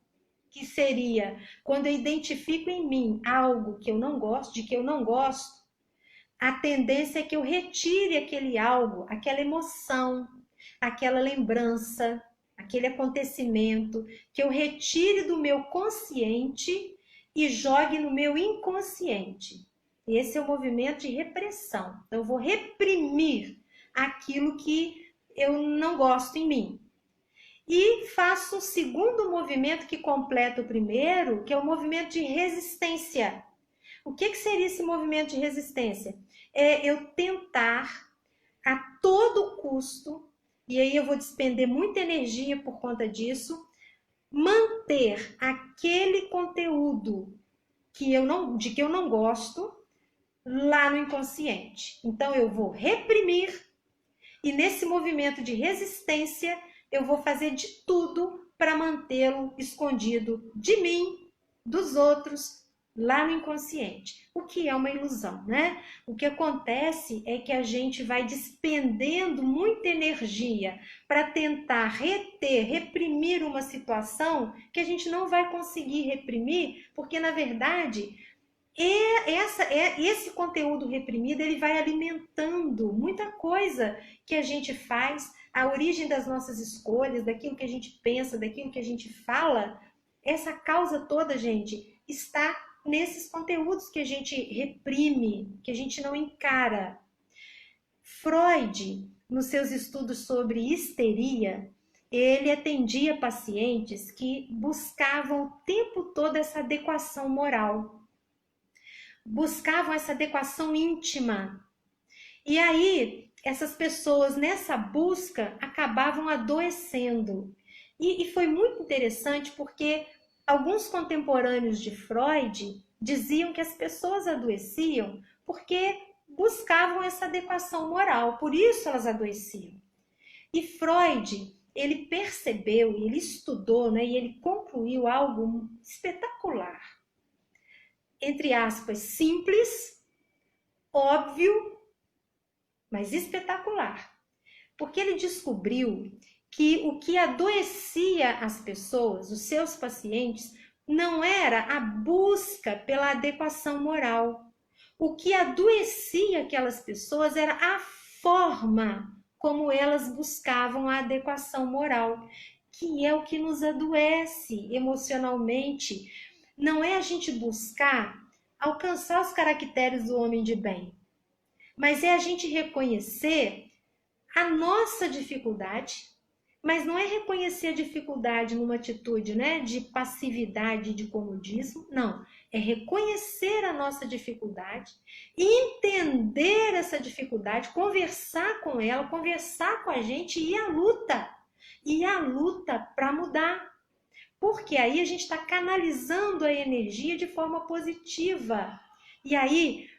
que seria quando eu identifico em mim algo que eu não gosto, de que eu não gosto, a tendência é que eu retire aquele algo, aquela emoção, aquela lembrança, aquele acontecimento, que eu retire do meu consciente e jogue no meu inconsciente. Esse é o movimento de repressão. Então, eu vou reprimir aquilo que eu não gosto em mim. E faço um segundo movimento que completa o primeiro, que é o movimento de resistência. O que seria esse movimento de resistência? É eu tentar a todo custo, e aí eu vou despender muita energia por conta disso, manter aquele conteúdo de que eu não gosto lá no inconsciente. Então eu vou reprimir, e nesse movimento de resistência eu vou fazer de tudo para mantê-lo escondido de mim, dos outros, lá no inconsciente, o que é uma ilusão, né? O que acontece é que a gente vai despendendo muita energia para tentar reter, reprimir uma situação que a gente não vai conseguir reprimir, porque na verdade esse conteúdo reprimido ele vai alimentando muita coisa que a gente faz, a origem das nossas escolhas, daquilo que a gente pensa, daquilo que a gente fala. Essa causa toda, gente, está nesses conteúdos que a gente reprime, que a gente não encara. Freud, nos seus estudos sobre histeria, ele atendia pacientes que buscavam o tempo todo essa adequação moral, buscavam essa adequação íntima. E aí, essas pessoas nessa busca acabavam adoecendo. E foi muito interessante porque alguns contemporâneos de Freud diziam que as pessoas adoeciam porque buscavam essa adequação moral, por isso elas adoeciam. E Freud, ele percebeu, ele estudou, né, e ele concluiu algo espetacular. Entre aspas, simples, óbvio, mas espetacular. Porque ele descobriu que o que adoecia as pessoas, os seus pacientes, não era a busca pela adequação moral. O que adoecia aquelas pessoas era a forma como elas buscavam a adequação moral, que é o que nos adoece emocionalmente. Não é a gente buscar alcançar os caracteres do homem de bem, mas é a gente reconhecer a nossa dificuldade. Mas não é reconhecer a dificuldade numa atitude, né, de passividade, de comodismo. Não, é reconhecer a nossa dificuldade, entender essa dificuldade, conversar com ela, conversar com a gente e ir à luta. E a luta para mudar. Porque aí a gente está canalizando a energia de forma positiva. E aí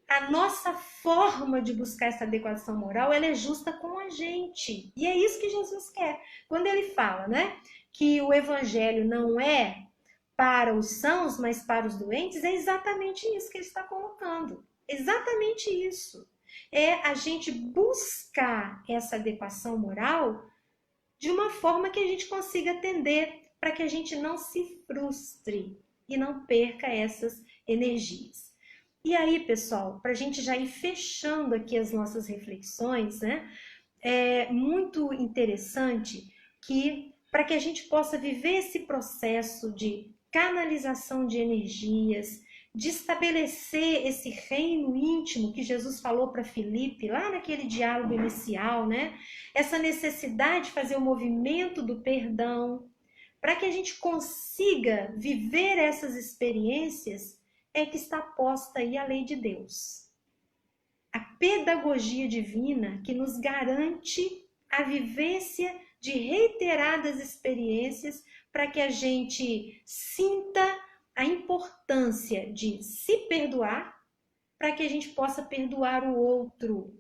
a nossa forma de buscar essa adequação moral, ela é justa com a gente. E é isso que Jesus quer. Quando ele fala, né, que o evangelho não é para os sãos, mas para os doentes, é exatamente isso que ele está colocando. Exatamente isso. É a gente buscar essa adequação moral de uma forma que a gente consiga atender, para que a gente não se frustre e não perca essas energias. E aí, pessoal, para a gente já ir fechando aqui as nossas reflexões, né? É muito interessante que, para que a gente possa viver esse processo de canalização de energias, de estabelecer esse reino íntimo que Jesus falou para Filipe, lá naquele diálogo inicial, né? Essa necessidade de fazer o movimento do perdão, para que a gente consiga viver essas experiências, é que está posta aí a lei de Deus. A pedagogia divina que nos garante a vivência de reiteradas experiências para que a gente sinta a importância de se perdoar, para que a gente possa perdoar o outro.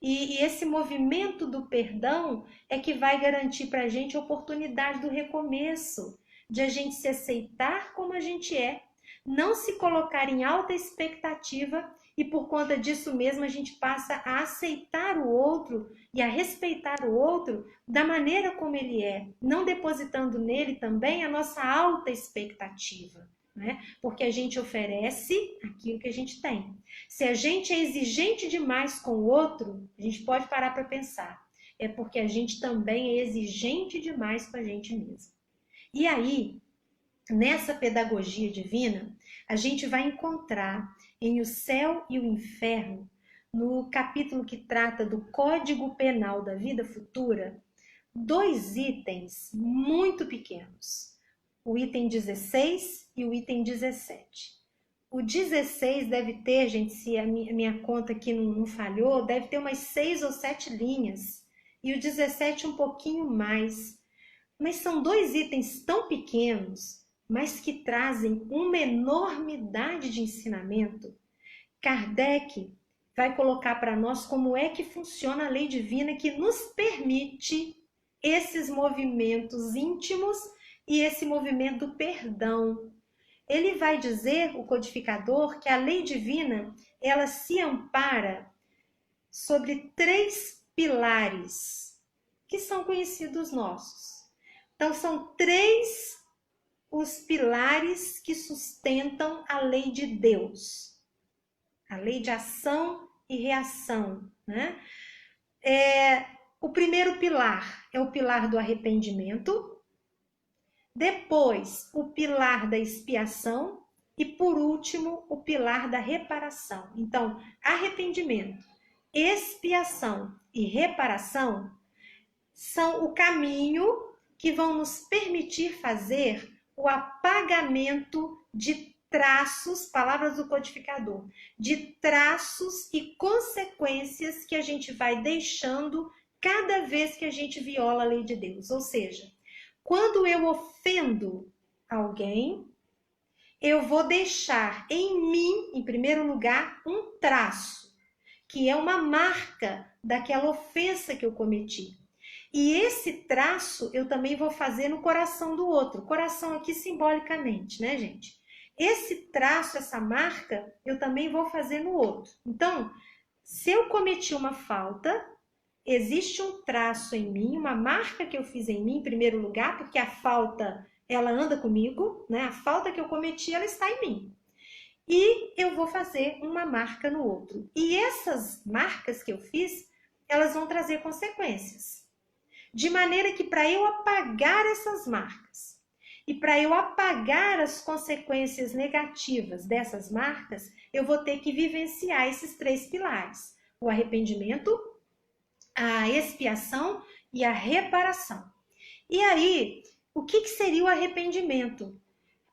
E esse movimento do perdão é que vai garantir para a gente a oportunidade do recomeço, de a gente se aceitar como a gente é, não se colocar em alta expectativa e por conta disso mesmo a gente passa a aceitar o outro e a respeitar o outro da maneira como ele é, não depositando nele também a nossa alta expectativa, né? Porque a gente oferece aquilo que a gente tem. Se a gente é exigente demais com o outro, a gente pode parar para pensar. É porque a gente também é exigente demais com a gente mesmo. E aí, nessa pedagogia divina, a gente vai encontrar em O Céu e o Inferno, no capítulo que trata do Código Penal da Vida Futura, 2 itens muito pequenos. O item 16 e o item 17. O 16 deve ter, gente, se a minha conta aqui não falhou, deve ter umas 6 ou 7 linhas. E o 17 um pouquinho mais. Mas são 2 itens tão pequenos, mas que trazem uma enormidade de ensinamento. Kardec vai colocar para nós como é que funciona a lei divina que nos permite esses movimentos íntimos e esse movimento do perdão. Ele vai dizer, o codificador, que a lei divina, ela se ampara sobre 3 pilares que são conhecidos nossos. Então, são 3 os pilares que sustentam a lei de Deus. A lei de ação e reação, né? O primeiro pilar é o pilar do arrependimento, depois o pilar da expiação e, por último, o pilar da reparação. Então, arrependimento, expiação e reparação são o caminho que vão nos permitir fazer o apagamento de traços, palavras do codificador, de traços e consequências que a gente vai deixando cada vez que a gente viola a lei de Deus. Ou seja, quando eu ofendo alguém, eu vou deixar em mim, em primeiro lugar, um traço, que é uma marca daquela ofensa que eu cometi. E esse traço eu também vou fazer no coração do outro. Coração aqui simbolicamente, né, gente? Esse traço, essa marca, eu também vou fazer no outro. Então, se eu cometi uma falta, existe um traço em mim, uma marca que eu fiz em mim, em primeiro lugar, porque a falta, ela anda comigo, né? A falta que eu cometi, ela está em mim. E eu vou fazer uma marca no outro. E essas marcas que eu fiz, elas vão trazer consequências. De maneira que para eu apagar essas marcas e para eu apagar as consequências negativas dessas marcas, eu vou ter que vivenciar esses 3 pilares: o arrependimento, a expiação e a reparação. E aí, o que seria o arrependimento?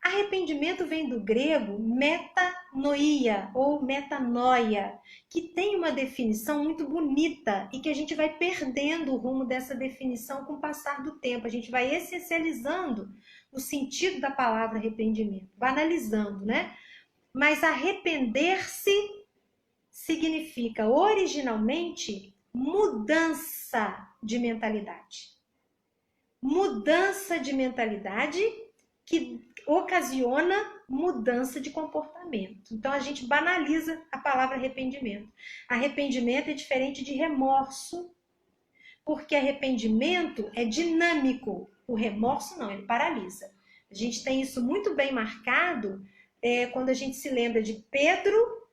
Arrependimento vem do grego metanoia ou metanoia, que tem uma definição muito bonita e que a gente vai perdendo o rumo dessa definição com o passar do tempo. A gente vai essencializando o sentido da palavra arrependimento, banalizando, né? Mas arrepender-se significa originalmente mudança de mentalidade. Mudança de mentalidade que ocasiona mudança de comportamento. Então, a gente banaliza a palavra arrependimento. Arrependimento é diferente de remorso, porque arrependimento é dinâmico. O remorso não, ele paralisa. A gente tem isso muito bem marcado quando a gente se lembra de Pedro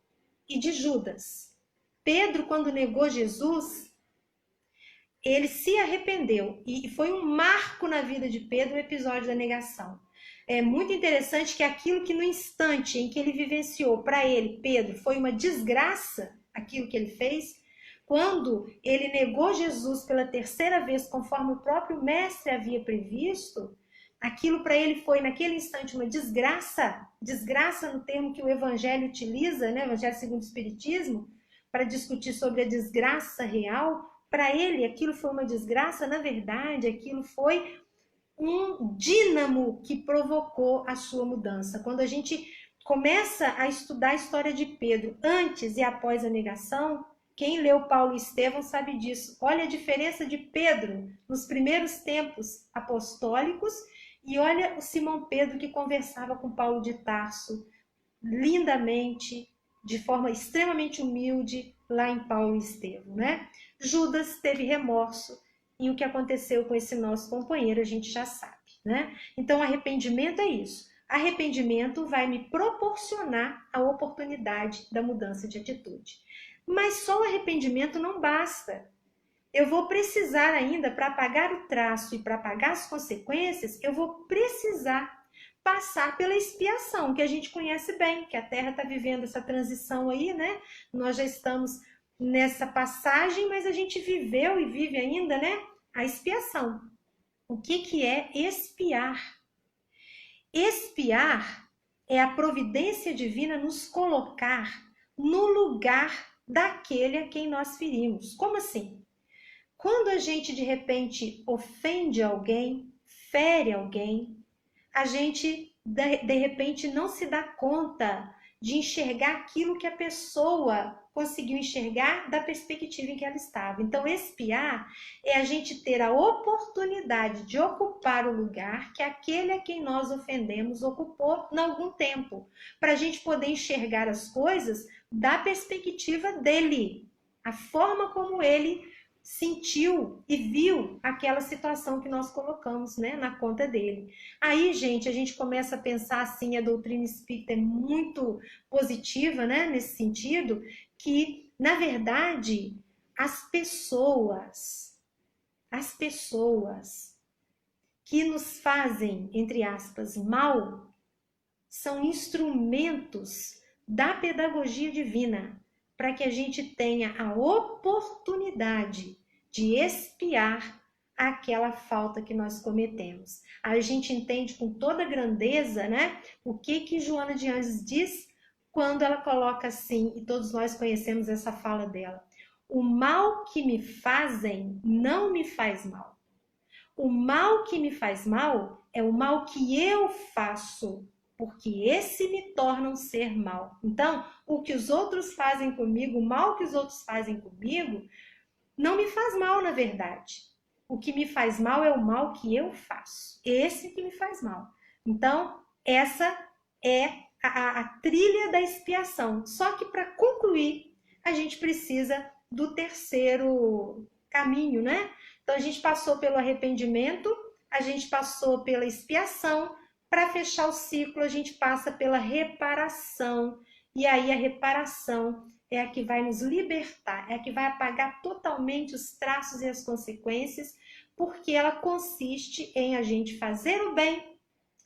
e de Judas. Pedro, quando negou Jesus, ele se arrependeu. E foi um marco na vida de Pedro o episódio da negação. É muito interessante que aquilo que no instante em que ele vivenciou, para ele, Pedro, foi uma desgraça, aquilo que ele fez, quando ele negou Jesus pela 3ª vez, conforme o próprio mestre havia previsto, aquilo para ele foi naquele instante uma desgraça, desgraça no termo que o Evangelho utiliza, né? Evangelho segundo o Espiritismo, para discutir sobre a desgraça real. Para ele aquilo foi uma desgraça, na verdade aquilo foi um dínamo que provocou a sua mudança. Quando a gente começa a estudar a história de Pedro antes e após a negação, quem leu Paulo e Estevão sabe disso. Olha a diferença de Pedro nos primeiros tempos apostólicos e olha o Simão Pedro que conversava com Paulo de Tarso lindamente, de forma extremamente humilde, lá em Paulo e Estevão, né? Judas teve remorso e o que aconteceu com esse nosso companheiro a gente já sabe, né? Então, arrependimento é isso. Arrependimento vai me proporcionar a oportunidade da mudança de atitude. Mas só o arrependimento não basta. Eu vou precisar ainda, para pagar o traço e para pagar as consequências, eu vou precisar passar pela expiação, que a gente conhece bem, que a Terra está vivendo essa transição aí, né? Nós já estamos nessa passagem, mas a gente viveu e vive ainda, né? A expiação. O que é expiar? Expiar é a providência divina nos colocar no lugar daquele a quem nós ferimos. Como assim? Quando a gente de repente ofende alguém, fere alguém, a gente de repente não se dá conta de enxergar aquilo que a pessoa conseguiu enxergar da perspectiva em que ela estava. Então, expiar é a gente ter a oportunidade de ocupar o lugar que aquele a quem nós ofendemos ocupou em algum tempo, para a gente poder enxergar as coisas da perspectiva dele, a forma como ele sentiu e viu aquela situação que nós colocamos, né, na conta dele. Aí, gente, a gente começa a pensar assim, a doutrina espírita é muito positiva, né, nesse sentido, que, na verdade, as pessoas que nos fazem, entre aspas, mal, são instrumentos da pedagogia divina, para que a gente tenha a oportunidade de expiar aquela falta que nós cometemos. Aí a gente entende com toda grandeza, né, o que Joana de Anjos diz quando ela coloca assim, e todos nós conhecemos essa fala dela: o mal que me fazem não me faz mal. O mal que me faz mal é o mal que eu faço, porque esse me torna um ser mal. Então, o que os outros fazem comigo, o mal que os outros fazem comigo, não me faz mal, na verdade. O que me faz mal é o mal que eu faço. Esse que me faz mal. Então, essa é a trilha da expiação. Só que para concluir, a gente precisa do terceiro caminho, né? Então, a gente passou pelo arrependimento, a gente passou pela expiação. Para fechar o ciclo, a gente passa pela reparação. E aí a reparação é a que vai nos libertar, é a que vai apagar totalmente os traços e as consequências, porque ela consiste em a gente fazer o bem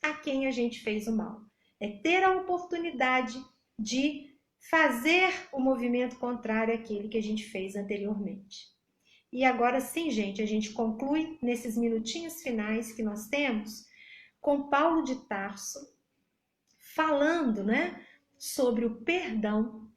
a quem a gente fez o mal. É ter a oportunidade de fazer o movimento contrário àquele que a gente fez anteriormente. E agora sim, gente, a gente conclui nesses minutinhos finais que nós temos com Paulo de Tarso, falando, né, sobre o perdão,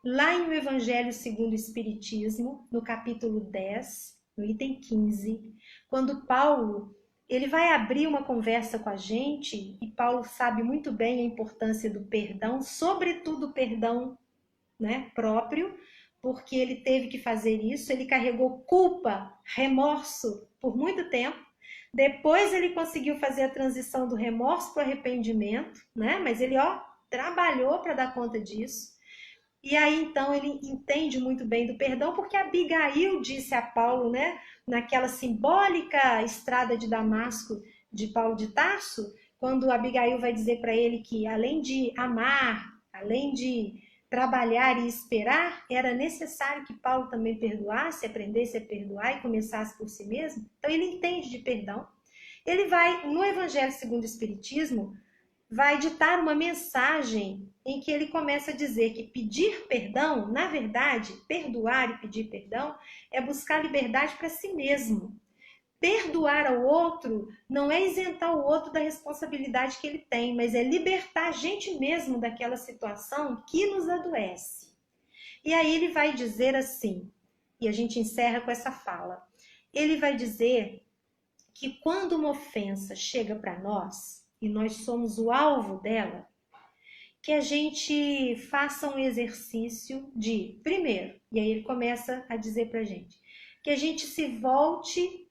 lá em O Evangelho segundo o Espiritismo, no capítulo 10, no item 15, quando Paulo ele vai abrir uma conversa com a gente, e Paulo sabe muito bem a importância do perdão, sobretudo o perdão, né, próprio, porque ele teve que fazer isso, ele carregou culpa, remorso por muito tempo. Depois ele conseguiu fazer a transição do remorso para o arrependimento, né? Mas ele, trabalhou para dar conta disso. E aí, então, ele entende muito bem do perdão, porque Abigail disse a Paulo, né, naquela simbólica estrada de Damasco de Paulo de Tarso, quando Abigail vai dizer para ele que, além de amar, além de trabalhar e esperar, era necessário que Paulo também perdoasse, aprendesse a perdoar e começasse por si mesmo. Então, ele entende de perdão. Ele vai, no Evangelho segundo o Espiritismo, vai ditar uma mensagem em que ele começa a dizer que pedir perdão, na verdade, perdoar e pedir perdão, é buscar liberdade para si mesmo. Perdoar ao outro não é isentar o outro da responsabilidade que ele tem, mas é libertar a gente mesmo daquela situação que nos adoece. E aí ele vai dizer assim, e a gente encerra com essa fala, ele vai dizer que quando uma ofensa chega para nós, e nós somos o alvo dela, que a gente faça um exercício de, primeiro, e aí ele começa a dizer para a gente, que a gente se volte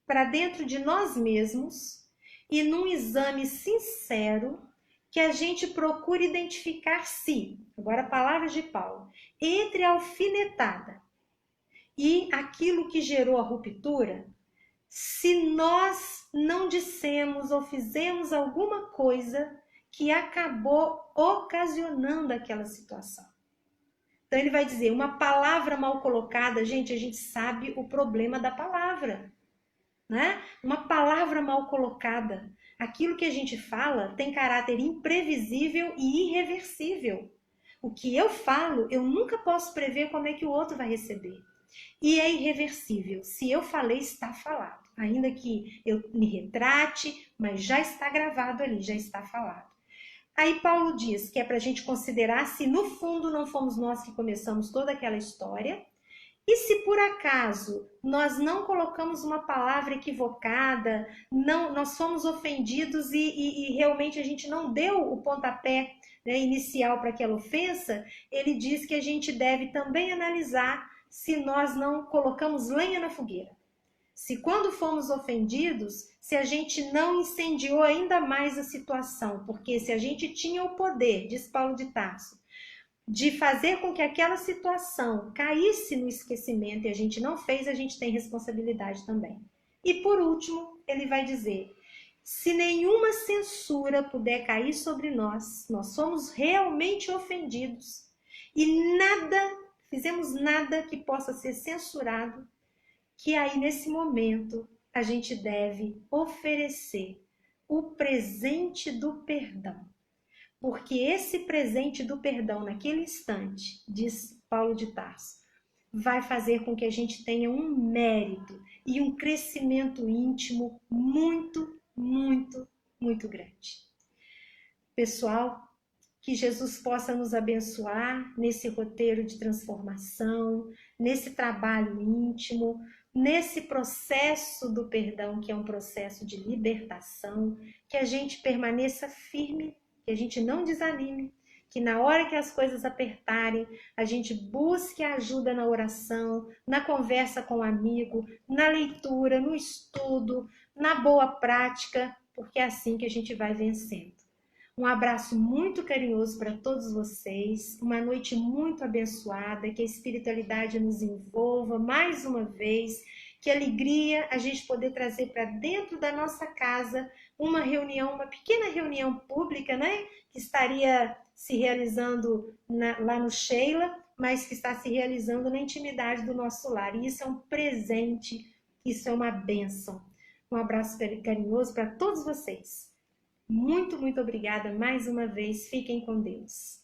para dentro de nós mesmos e num exame sincero que a gente procure identificar-se, agora palavras de Paulo, entre a alfinetada e aquilo que gerou a ruptura, se nós não dissemos ou fizemos alguma coisa que acabou ocasionando aquela situação. Então ele vai dizer, uma palavra mal colocada, gente, a gente sabe o problema da palavra, né? Uma palavra mal colocada, aquilo que a gente fala tem caráter imprevisível e irreversível. O que eu falo, eu nunca posso prever como é que o outro vai receber. E é irreversível. Se eu falei, está falado. Ainda que eu me retrate, mas já está gravado ali, já está falado. Aí Paulo diz que é para a gente considerar se no fundo não fomos nós que começamos toda aquela história. E se por acaso nós não colocamos uma palavra equivocada, não, nós fomos ofendidos e realmente a gente não deu o pontapé, né, inicial para aquela ofensa, ele diz que a gente deve também analisar se nós não colocamos lenha na fogueira. Se quando fomos ofendidos, se a gente não incendiou ainda mais a situação, porque se a gente tinha o poder, diz Paulo de Tarso, de fazer com que aquela situação caísse no esquecimento e a gente não fez, a gente tem responsabilidade também. E por último, ele vai dizer, se nenhuma censura puder cair sobre nós, nós somos realmente ofendidos e fizemos nada que possa ser censurado, que aí nesse momento a gente deve oferecer o presente do perdão. Porque esse presente do perdão naquele instante, diz Paulo de Tarso, vai fazer com que a gente tenha um mérito e um crescimento íntimo muito, muito, muito grande. Pessoal, que Jesus possa nos abençoar nesse roteiro de transformação, nesse trabalho íntimo, nesse processo do perdão, que é um processo de libertação, que a gente permaneça firme, que a gente não desanime, que na hora que as coisas apertarem, a gente busque ajuda na oração, na conversa com o amigo, na leitura, no estudo, na boa prática, porque é assim que a gente vai vencendo. Um abraço muito carinhoso para todos vocês, uma noite muito abençoada, que a espiritualidade nos envolva mais uma vez, que alegria a gente poder trazer para dentro da nossa casa uma reunião, uma pequena reunião pública, né? Que estaria se realizando lá no Sheila, mas que está se realizando na intimidade do nosso lar. E isso é um presente, isso é uma bênção. Um abraço carinhoso para todos vocês. Muito, muito obrigada mais uma vez. Fiquem com Deus.